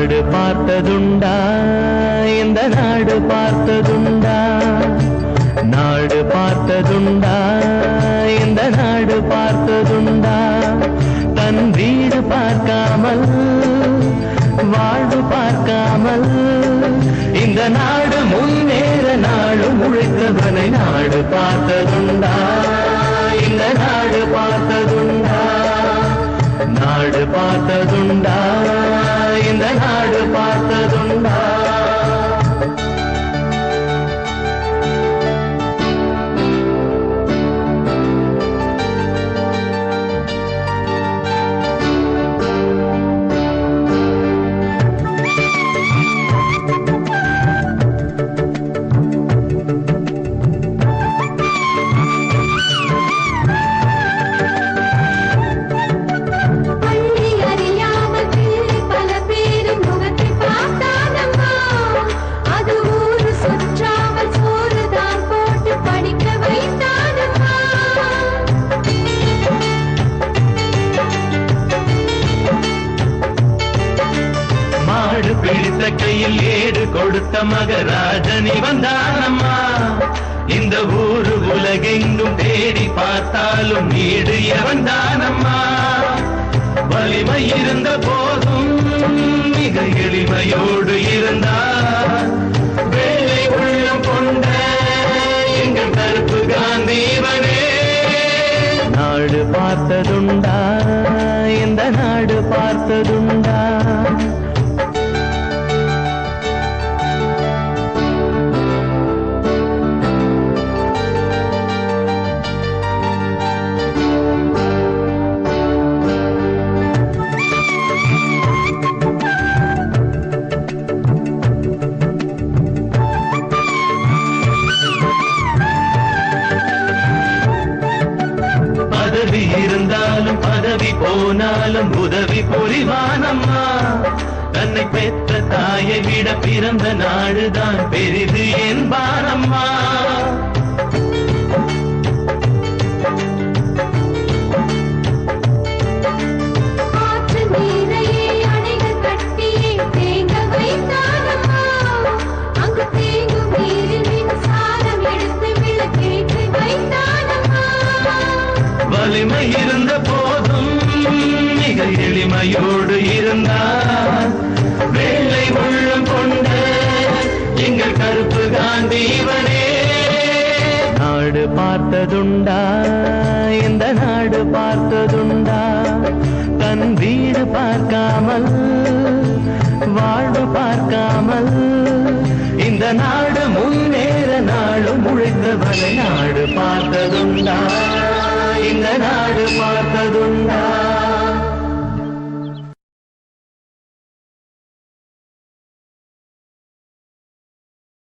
நாடு பார்த்ததுண்டா இந்த நாடு பார்த்ததுண்டா நாடு பார்த்ததுண்டா இந்த நாடு பார்த்ததுண்டா தன் வீடு பார்க்காமல் வாழ்வு பார்க்காமல் இந்த நாடு முன்னேற நாடு உழைத்தவனை நாடு பார்த்ததுண்டா இந்த நாடு பார்த்ததுண்டா நாடு பார்த்ததுண்டா இந்த நாடு பார்த்ததுண்டா பிடித்த கையில் ஏடு கொடுத்த மகராஜனி வந்தானம்மா இந்த ஊரு உலகெங்கும் தேடி பார்த்தாலும் வீடு எவன்தானம்மா வலிமை இருந்த போதும் மிக எளிமையோடு இருந்தார் வேலை உள்ளம் கொண்ட எங்கள் கருப்பு காந்தீவனே நாடு பார்த்ததுண்டா இந்த நாடு பார்த்ததுண்டா பதவி இருந்தாலும் பதவி போனாலும் உதவி புரிவானம்மா தன்னை பெற்ற தாயை விட பிறந்த நாடுதான் பெரிது என்பானம்மா வலிமை இருந்த போதும் மிக எளிமையோடு இருந்தார் வெள்ளை உள்ளம் கொண்ட எங்கள் கருப்பு காந்தீவனே நாடு பார்த்ததுண்டா இந்த நாடு பார்த்ததுண்டா தன் வீடு பார்க்காமல் வாழ்வு பார்க்காமல் இந்த நாடு முன்னேற நாளும் உழைத்தவனை நாடு பார்த்ததுண்டா இந்த நாடு பார்த்ததுண்டா